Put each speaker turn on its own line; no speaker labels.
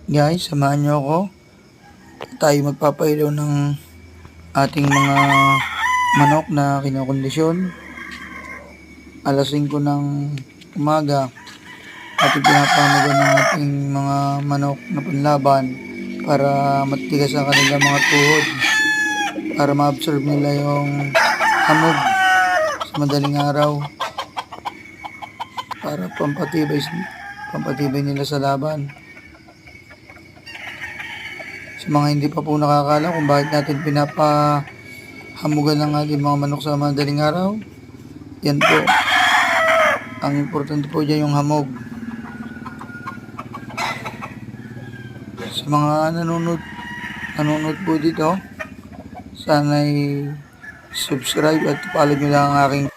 Guys, samahan niyo ako. Tayo magpapailaw ng ating mga manok na kinokondisyon. Alas 5 ng umaga. Ating pinapamagan ng ating mga manok na panlaban para matigas ang kanilang mga tuhod. Para ma-absorb nila yung hamog sa madaling araw. Para pampatibay nila sa laban. Sa mga hindi pa po nakakaalam kung bakit natin pinapahamugan ng ating mga manok sa madaling araw, yan po. Ang importante po dyan yung hamog. Sa mga nanonood po dito, sana'y subscribe at follow nyo lang ang aking